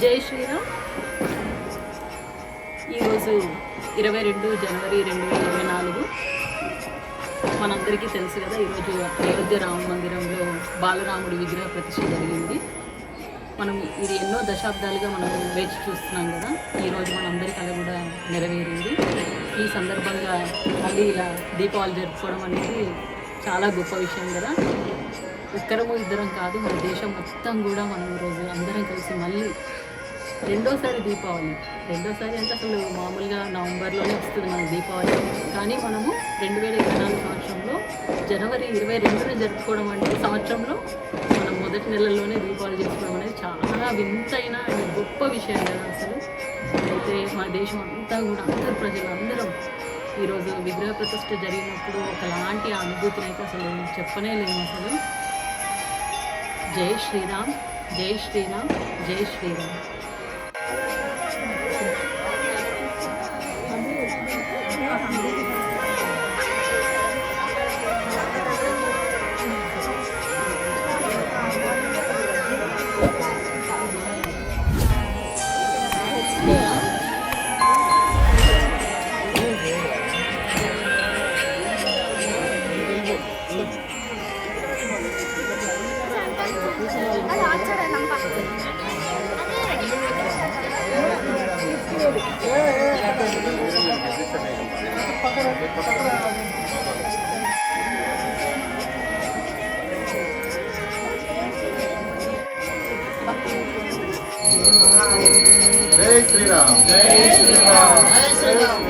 జై శ్రీరామ్. ఈరోజు 22 జనవరి 2024. మనందరికీ తెలుసు కదా, ఈరోజు అయోధ్య రామ మందిరంలో బాలరాముడి విగ్రహ ప్రతిష్ఠ జరిగింది. మనం ఇది ఎన్నో దశాబ్దాలుగా మనం వేచి చూస్తున్నాం కదా, ఈరోజు మనందరి కళ కూడా నెరవేరింది. ఈ సందర్భంగా మళ్ళీ ఇలా దీపావళి జరుపుకోవడం అనేది చాలా గొప్ప విషయం కదా. ఒక్కరము ఇద్దరం కాదు, మన దేశం మొత్తం కూడా మనం ఈరోజు అందరం కలిసి మళ్ళీ రెండోసారి దీపావళి అంటే అసలు మామూలుగా నవంబర్లోనే వస్తుంది మన దీపావళి, కానీ మనము 2024 సంవత్సరంలో జనవరి 22న జరుపుకోవడం అంటే సంవత్సరంలో మనం మొదటి నెలల్లోనే దీపావళి చేసుకోవడం అనేది చాలా వింతైన గొప్ప విషయం కదా అసలు. అయితే మన దేశం అంతా కూడా అందరు ప్రజలందరం ఈరోజు విగ్రహ ప్రతిష్ఠ జరిగినప్పుడు ఒకలాంటి అనుభూతిని అయితే అసలు చెప్పనే లేము అసలు. జై శ్రీరామ్, జై శ్రీరామ్, జై శ్రీరామ్. జై శ్రీరామ్, జై శ్రీరామ్, జై శ్రీరామ్, జై శ్రీరామ్, జై శ్రీరామ్.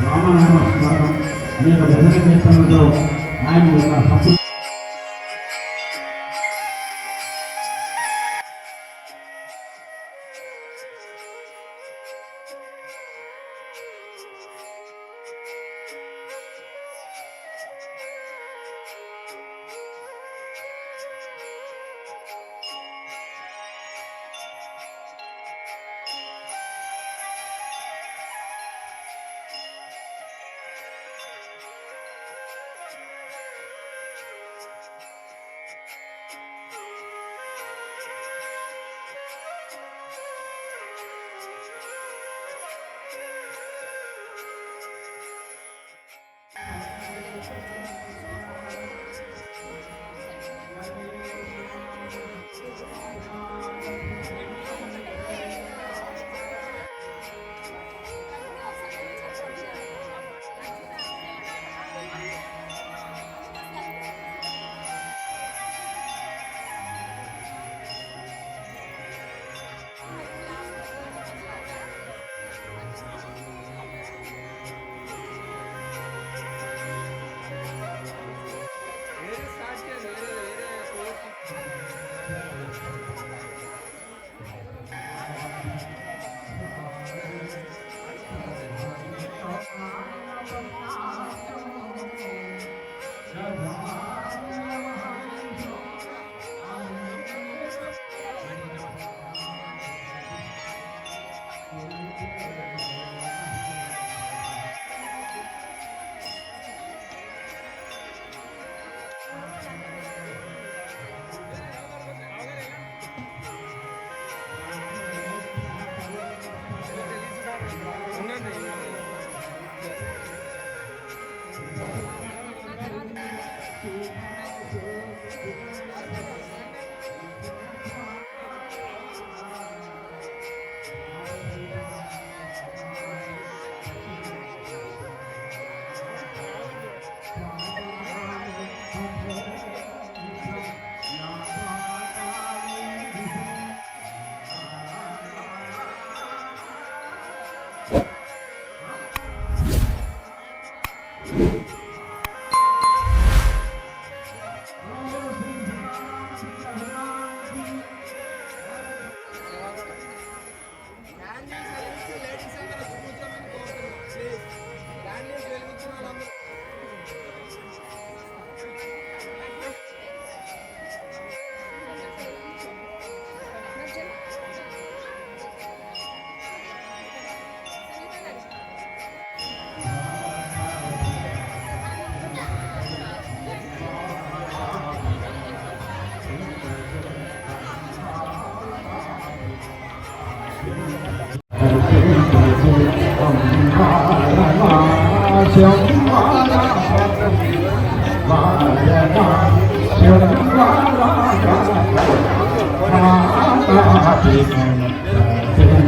రామనామ స్మరణం అనేక భజన కీర్తనలతో ఆయన యొక్క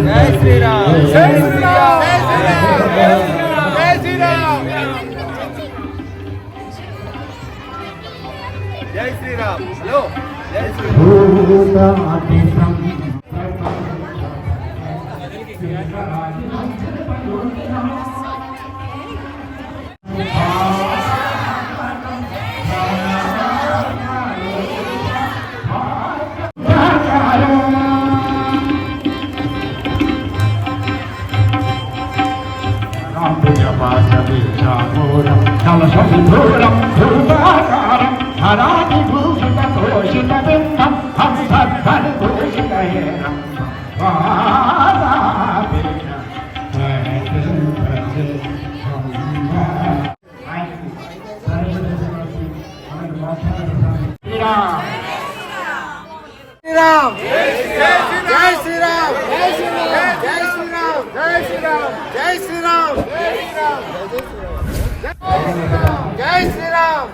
జై శ్రీరామ్ జై శ్రీరామ్ జై శ్రీరామ్ జై శ్రీరామ్ హలో జై శ్రీరామ్ శ్రీరామ్ జై శ్రీరామ్ జై శ్రీరామ్ జై శ్రీరామ్ జై శ్రీరామ్ జై శ్రీరామ్ జై శ్రీరామ్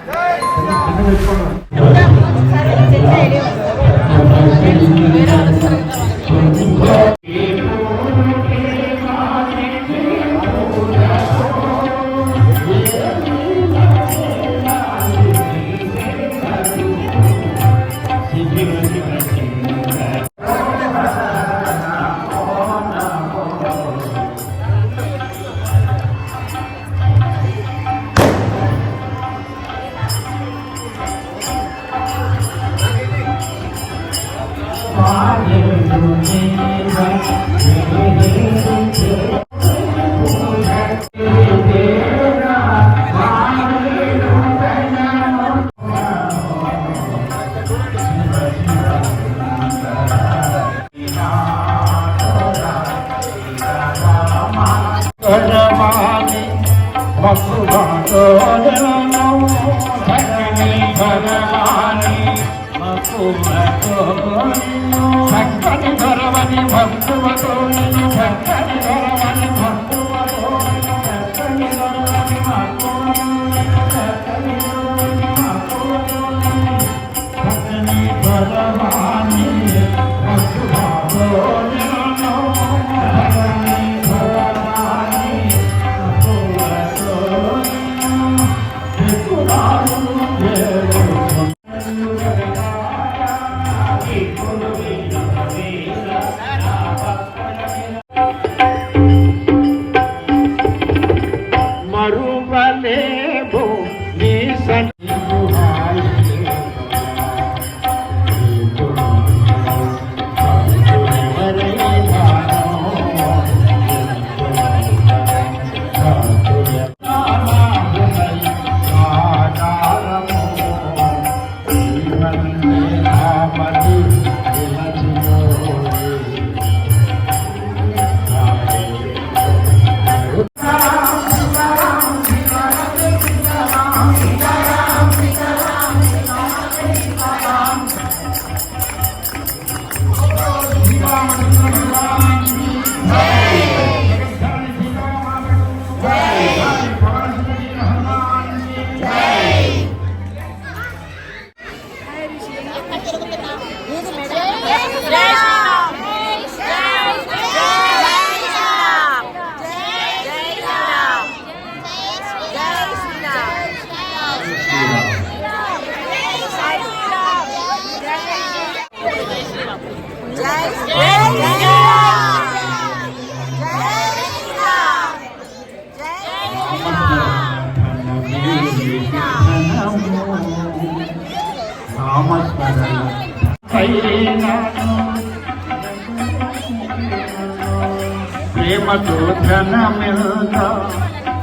ప్రేమతో ధనమిల్ద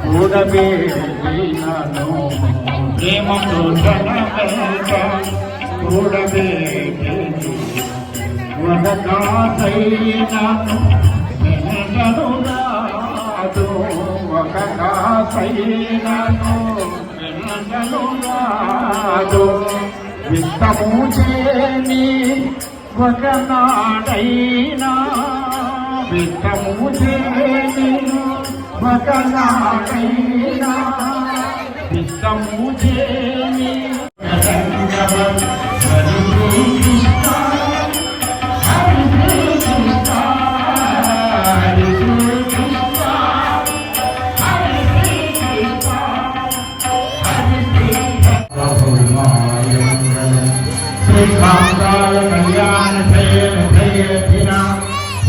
కూడబేడినాను ప్రేమతో ధనమిల్ద కూడబేడినాను వదకాసైనాను నిన్నను నాదు వదకాసైనాను నిన్నను నాదు విత్తము చేని ఒకనాడైనా విత్తము చేని ఒకనాడైనా విత్తము చేని హరి కృష్ణ హరి కృష్ణ హరి కృష్ణ హరి కృష్ణ హరి కృష్ణ శ్రీకాంతాయ కళ్యాణ జయ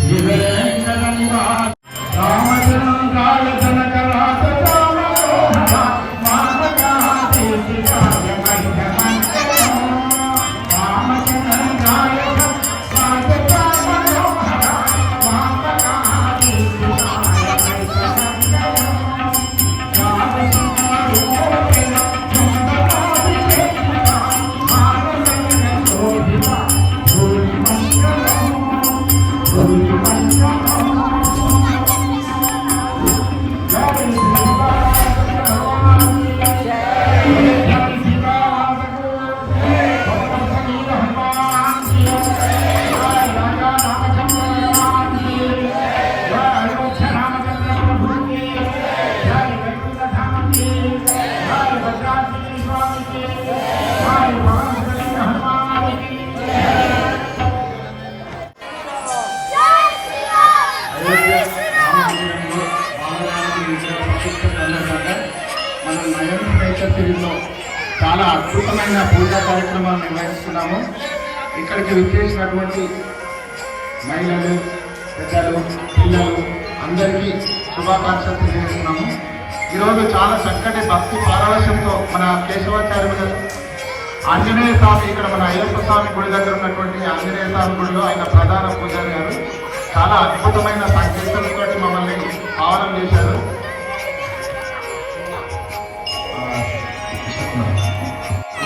వివేంకట నివాస రామచంద్రాయ జనక రాజ మనం నయం చైతన్యంలో చాలా అద్భుతమైన పూజా కార్యక్రమాలు నిర్వహిస్తున్నాము. ఇక్కడికి విచ్చేసినటువంటి మహిళలు, పెద్దలు, పిల్లలు అందరికీ శుభాకాంక్షలు తెలియజేస్తున్నాము. ఈరోజు చాలా చక్కటి భక్తి పారవశ్యంతో మన కేశవాచార్యులు ఆంజనేయ స్వామి, ఇక్కడ మన అయ్యప్ప స్వామి గుడి దగ్గర ఉన్నటువంటి ఆంజనేయ స్వామి గుడిలో ఆయన ప్రధాన పూజారి గారు చాలా అద్భుతమైన సంకీర్తనతో మమ్మల్ని పావనం చేశారు.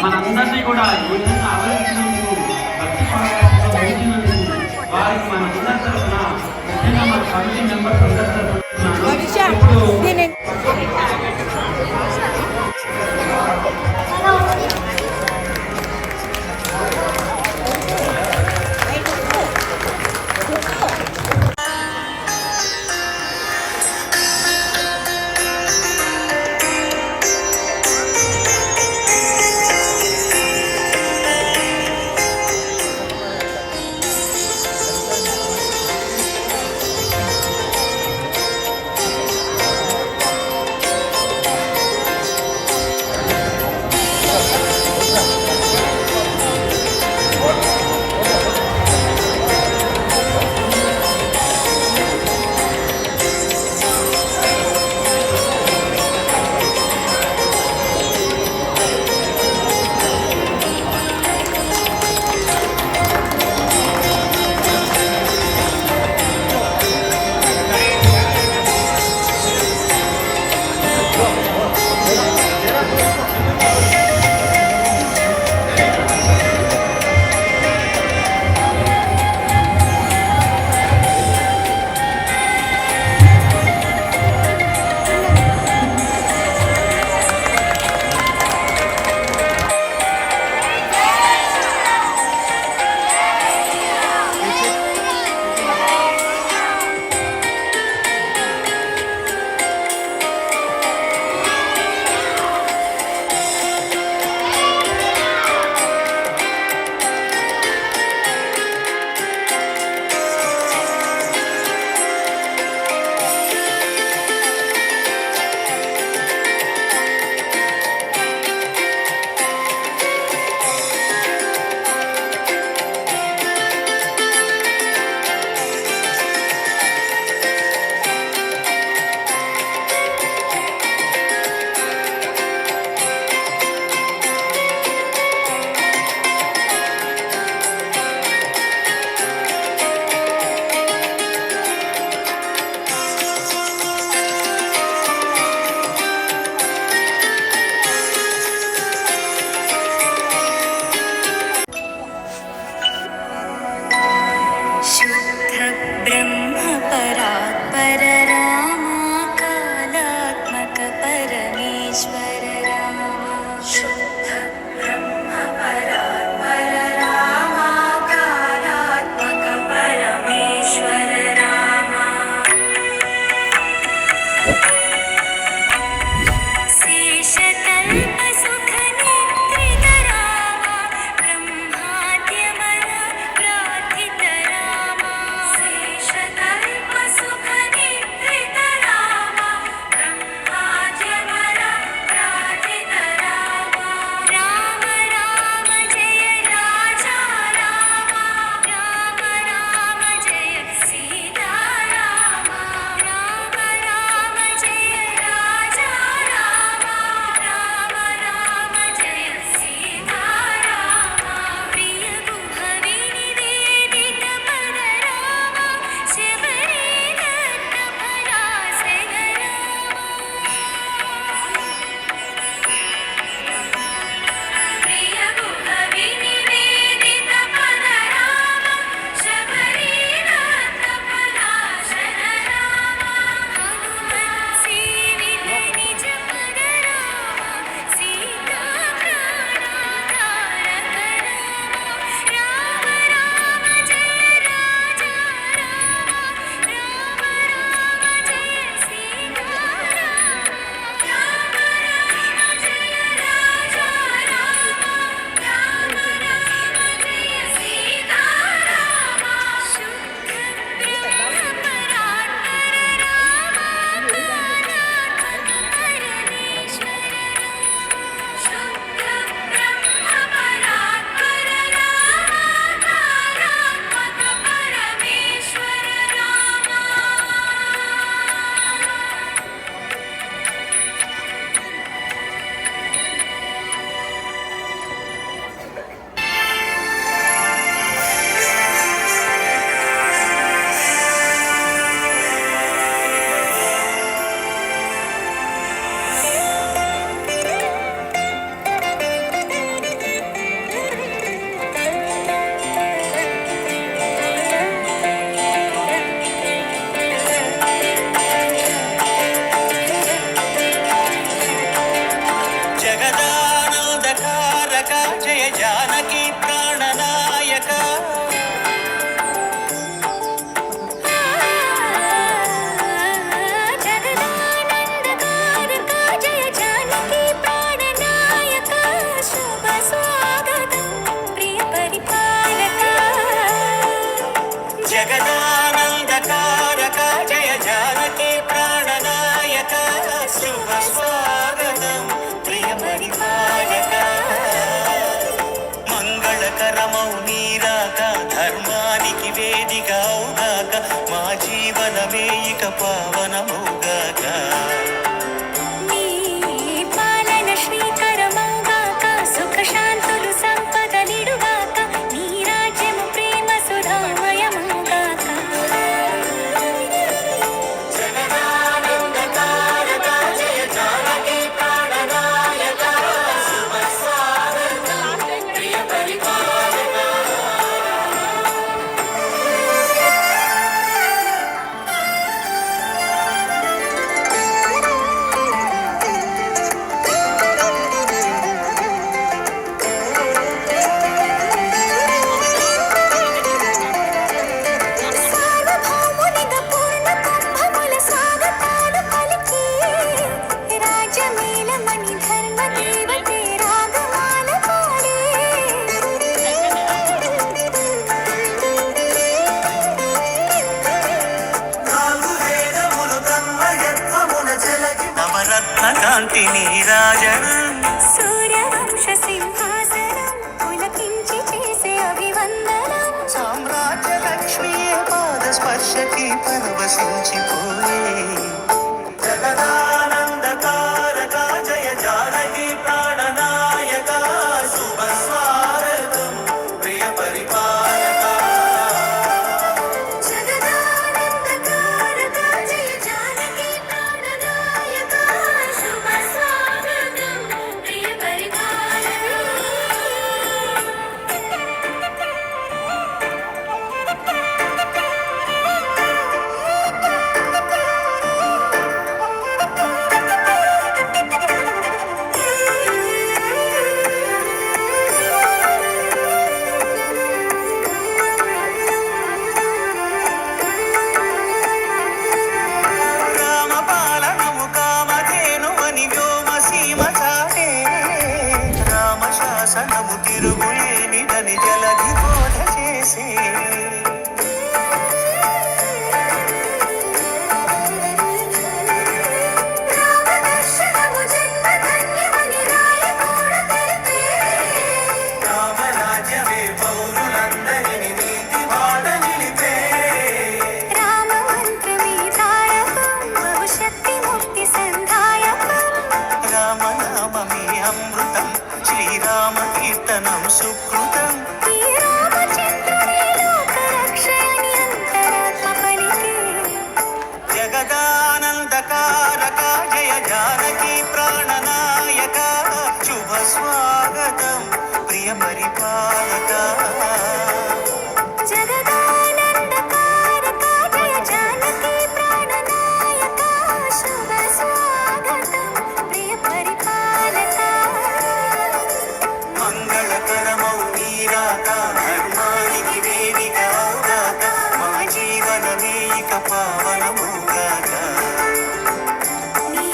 మనందరినీ కూడా ఈ విధంగా ఆలోచించినందుకు భక్తి పారవశ్యంతో ఉంచినందుకు వారికి మన అందరి తరఫున ముఖ్యంగా మన కమిటీ మెంబర్స్ అందరి తరఫున ఇప్పుడు తారక జయ జానకి ప్రాణనాయక జగదానందకారక జయ జానకి ప్రాణనాయక శుభ స్వాగతం ప్రియ పరిపాలక మంగళకరమౌ నీరాక ధర్మానికి వేదిక అవుగాక మా జీవనమే ఇక పావనమౌగాక శాంతులు సంపదలిడుగాక నీ రాజ్యము ప్రేమ సుధామయముగాక జగదానందకారక జయ జానకి ప్రాణనాయక శుభ స్వాగతం ప్రియ పరిపాలక సార్వభౌమునిగా పూర్ణ కుంభముల స్వాగతాలు పలికి రాజమేళమణి ధర్మ దేవతే రాగమాల పాడే నవరత్న కాంతి నీరాజనం సూర్యవంశ సింహాసనం పులకించి చేసే అభివందనం సామ్రాజ్య లక్ష్మియే పాద స్పర్శకి పరవశించిపోయే జగదానందకారక జయ జానకి ప్రాణనాయక శుభ స్వాగతం ప్రియ పరిపాలక జగదానందకారక జయ జానకి ప్రాణనాయక శుభ స్వాగతం ప్రియ పరిపాలక రామ పాలనము కామధేనువని వ్యోమ సీమ చాటే రామ శాసనము తిరుగులేనిదని జలధి బోధ చేసే రామదర్శనము జన్మధన్యమని రాయకూడ తెలిపే రామరాజ్యమే పౌరులందరిని నీతి బాట నిలిపే రామమంత్రమే తారకం భవిష్యత్తి ముక్తి సంధాయకం రామనామమే అమృతం శ్రీరామ కీర్తనం సుకృతం ఈ రామచంద్రుని లోకరక్షయని అంతరాత్మ పలికే జగదానందకారక జయ జానకి ప్రాణనాయక శుభ స్వాగతం ప్రియ పరిపాలక జగదానందకారక జయ జానకి ప్రాణనాయక శుభ స్వాగతం ప్రియ పరిపాలక మంగళకరమౌ నీరాక ధర్మానికి వేదిక అవుగాక మా జీవనమే ఇక పావనమౌగాక నీ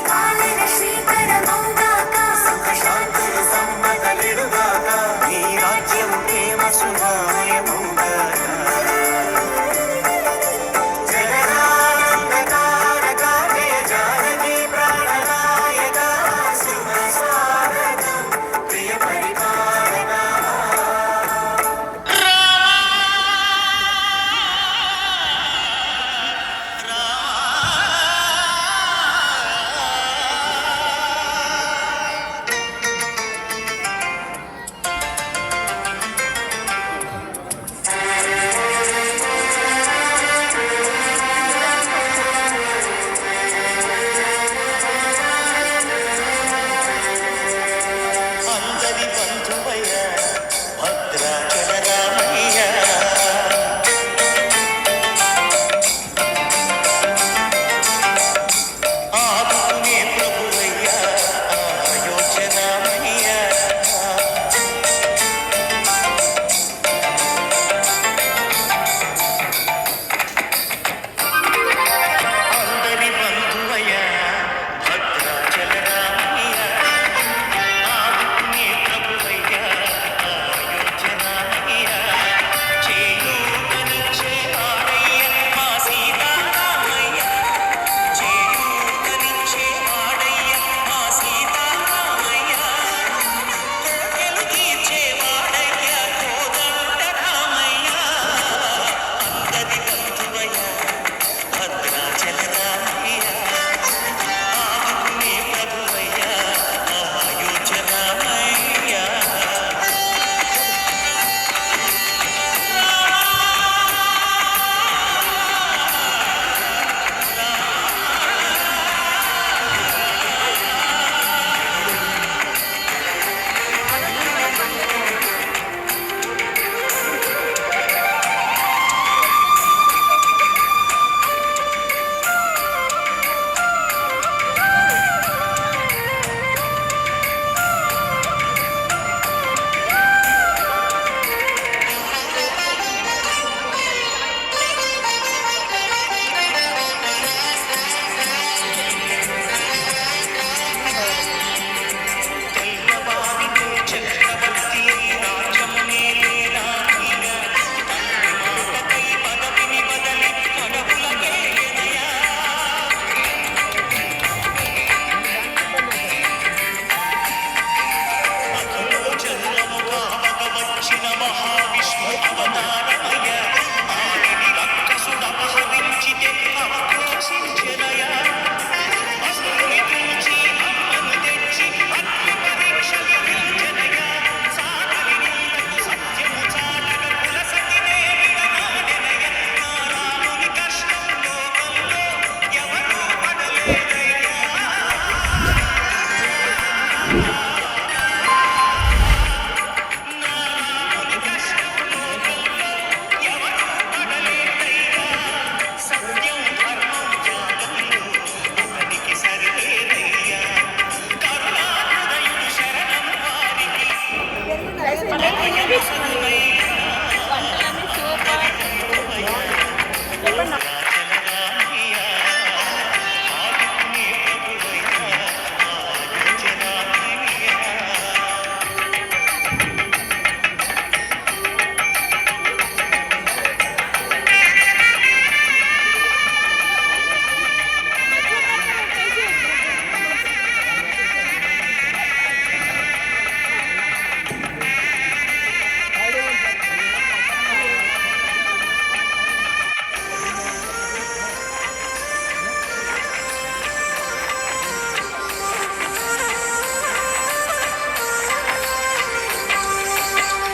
పాలన శ్రీకరమౌగాక శాంతులు సమ్మతలిడుగాక నీ రాజ్యము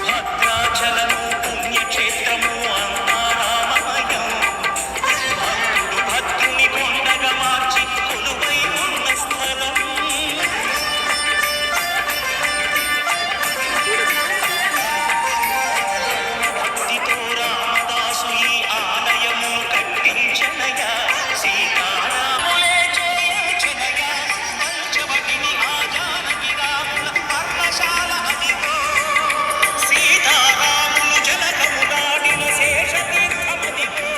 భద్రాచలము పుణ్యక్షేత్రము అంతా రామమయం. భక్తుడు భక్తుని కొండగా మార్చి కొలువై ఉన్న స్థలం. భక్తితో రామదాసు ఈ ఆలయము కట్టించనయా. సీతారాములే చేయించనయా. పంచవటిని ఆ జానకి రాముల పర్ణశాల అదిగో. సీతారాములు జలకము దాటిన శేషతీర్థమదిగో.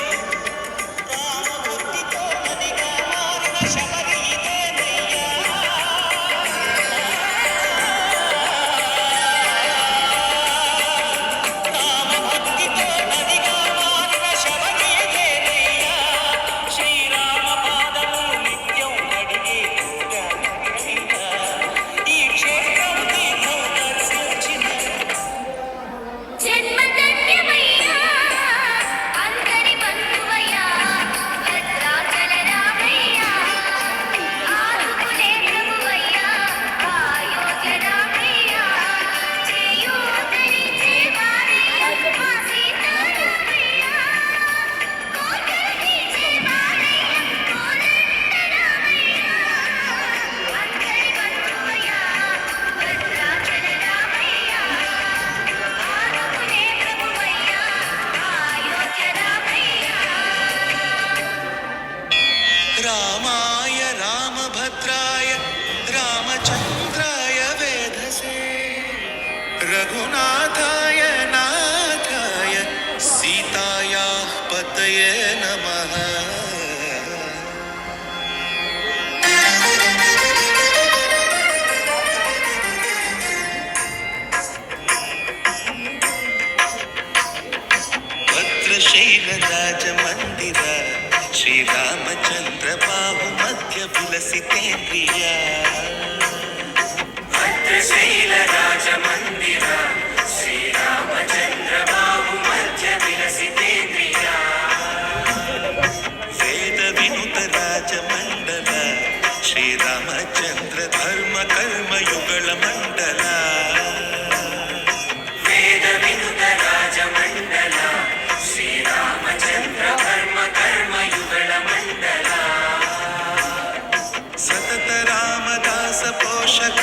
రామభక్తితో నదిగా మారిన శబరి ఇదేనయ్యా. రామభక్తితో నదిగా మారిన శబరి ఇదేనయ్యా. శ్రీరామ పాదములు నిత్యం కడిగే పూజానయ్యా. ఈ క్షేత్రం తీర్థం దర్శించిన జన్మధన్యమయ్యా అందరి బంధువయ్యా భద్రాచల రామయ్యా ఆదుకునే ప్రభువయ్యా అయోధ్య రామయ్యా చేయూతనిచ్చే వారయ్యా మా సీతారామయ్యా కోటలు తీర్చే వారయ్యా కోదండ రామయ్యా అందరి బంధువయ్యా భద్రాచల రామయ్యా ఆదుకునే ప్రభువయ్యా అయోధ్య రామయ్యా రామాయ రామభద్రాయ రామచంద్రాయ వేధసే రఘునాథాయ నాథాయ సీతాయాః పతయే నమః. భద్రశైలరాజమందిర శ్రీరామచంద్ర బాహు మధ్య విలసితేంద్రియ. భద్రశైలరాజమందిర శ్రీరామచంద్ర బాహు మధ్య విలసితేంద్రియ. వేద వినుత రాజమండల శ్రీరామచంద్ర ధర్మ కర్మయుగళ మండల. వేద వినుత రాజమండల శ్రీరామచంద్ర ధర్మ కర్మయుగళ మండల. సతత రామదాస పోషక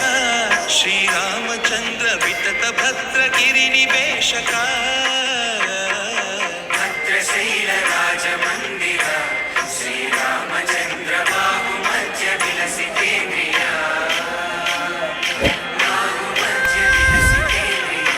శ్రీరామచంద్ర వితత భద్రగిరి నివేశక. భద్రశైల రాజమందిర శ్రీరామచంద్ర బాహు మధ్య విలసితేంద్రియ. బాహు మధ్య విలసితేంద్రియ.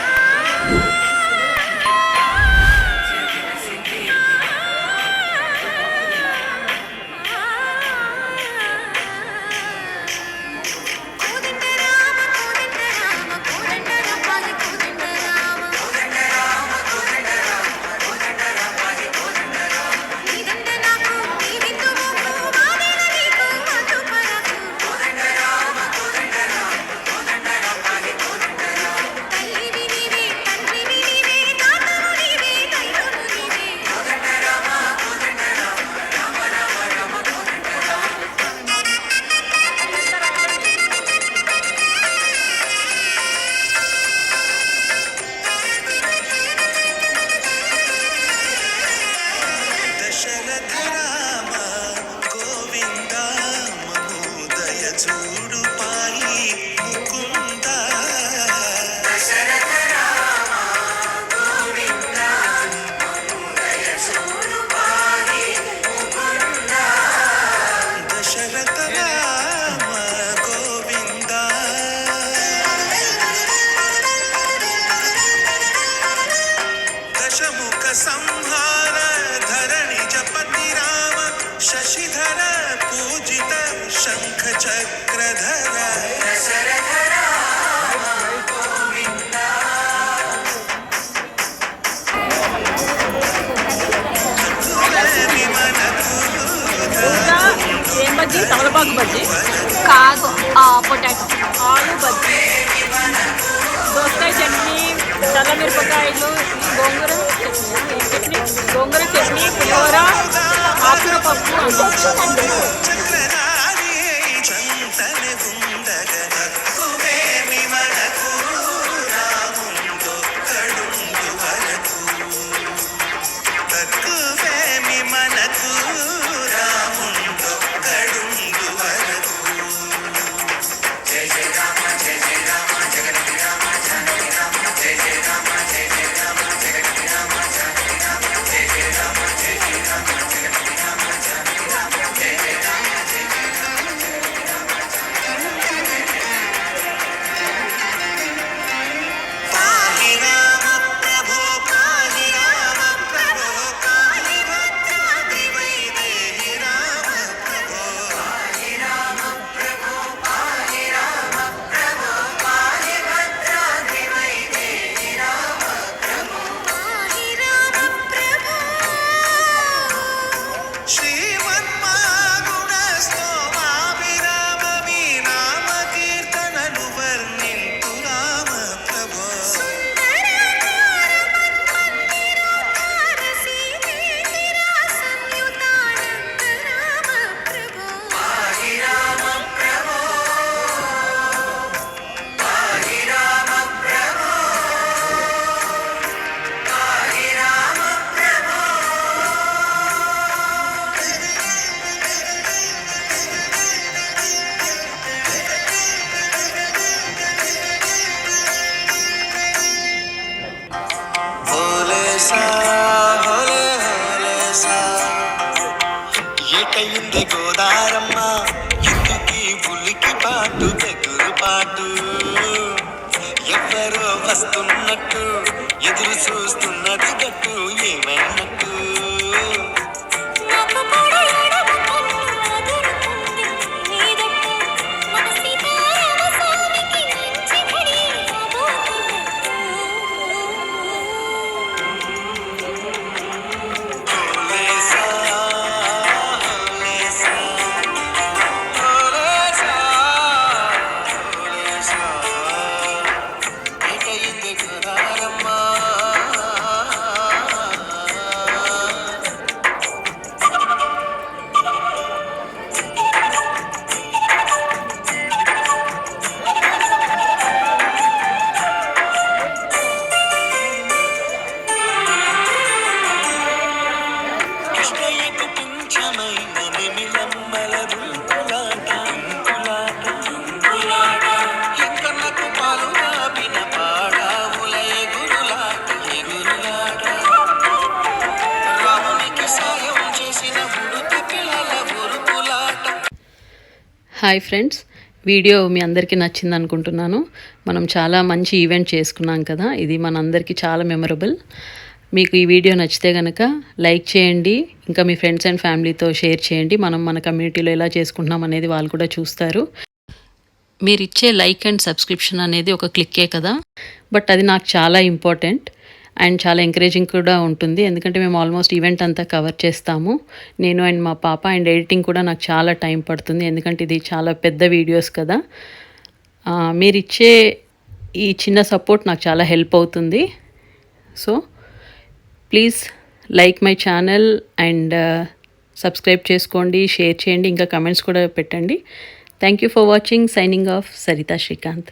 కోదండ రామ కోదండ రామ కోదండ రామాలి కోదండ రామ కోదండ రామ కోదండ రామ కోదండ రామాలి కోదండ రామ నీదండ నాకు నీదిందు మాకు మాదేన నీకు మధుపరకు కోదండ రామ తమలపాకు బజ్జీ కాదు పొటాటో ఆలు బజ్జీ దోసకాయ చట్నీ చల్లమిరపకాయలు గోంగూర చట్నీ గోంగూర చట్నీ పులిహోర ఆకుర పప్పు అన్నం చక్రధారి చంతని ఉండగనక్కువేమి మనకు రాముందొక్కడుందు వరకు తక్కువేమి మనకు రాముందొక్కడుందు వరకు జయ జయ రామ జయ జయ రామ జగతి రామ జానకి రామ జయ జయ రామ జయ జయ రామ జగతి రామ జానకి రామ జయ జయ రామ జయ జయ రామ జగతి రామ జానకి రామ జయ జయ రామ జయ జయ రామ జగతి రామ పాహి రామ ప్రభో పాహి రామ ప్రభో పాహి భద్రాద్రి వైదేహి రామ ప్రభో పాహి రామ ప్రభో పాహి రామ ప్రభో పాహి భద్రాద్రి వైదేహి రామ ప్రభో పాహి రామ ప్రభో శ్రీమన్మాగుణస్తోమాభిరామ మీ నామ కీర్తనలు వర్ణింతు రామ ప్రభో సంయుతానంద రామ ప్రభో పాహి రామ ప్రభో పాహి రామ ప్రభో పాహి రామ ప్రభో హోలే సా హోలే హోలే సా ఏటయింది గోదారమ్మ ఎందుకీ ఉలికి పాటు దగ్గరు పాటు ఎవరో వస్తున్నట్టు ఎదురు చూస్తున్నది గట్టు ఏమైనట్టు నాకు కూడా ఎడమ కన్ను అదురుతుంది నీదట్టు మన సీతారామ స్వామికి మంచి పడి రాబోతున్నట్టు హోలే సా హోలే సా హోలే సా హోలే సా ఏటయింది గోదారమ్మ కృష్ణయ్యకు పింఛమైన నిమిలమ్మల దుంకులాట ఎంకన్నకు పాలు రాపిన పాడావుల ఎగురులాట రామునికి సాయం చేసిన ఉడుత పిల్లల ఉరుకులాట. హాయ్ ఫ్రెండ్స్, వీడియో మీ అందరికీ నచ్చింది అనుకుంటున్నాను. మనం చాలా మంచి ఈవెంట్ చేసుకున్నాం కదా, ఇది మనందరికీ చాలా మెమరబుల్. మీకు ఈ వీడియో నచ్చితే కనుక లైక్ చేయండి, ఇంకా మీ ఫ్రెండ్స్ అండ్ ఫ్యామిలీతో షేర్ చేయండి. మనం మన కమ్యూనిటీలో ఎలా చేసుకుంటున్నాం అనేది వాళ్ళు కూడా చూస్తారు. మీరు ఇచ్చే లైక్ అండ్ సబ్స్క్రిప్షన్ అనేది ఒక క్లిక్కే కదా, బట్ అది నాకు చాలా ఇంపార్టెంట్ అండ్ చాలా ఎంకరేజింగ్ కూడా ఉంటుంది. ఎందుకంటే మేము ఆల్మోస్ట్ ఈవెంట్ అంతా కవర్ చేస్తాము, నేను అండ్ మా పాప. అండ్ ఎడిటింగ్ కూడా నాకు చాలా టైం పడుతుంది, ఎందుకంటే ఇది చాలా పెద్ద వీడియోస్ కదా. మీరు ఇచ్చే ఈ చిన్న సపోర్ట్ నాకు చాలా హెల్ప్ అవుతుంది. So please like my channel and subscribe చేసుకోండి, షేర్ చేయండి, ఇంకా కమెంట్స్ కూడా పెట్టండి. Thank you for watching. Signing off Saritha Srikanth.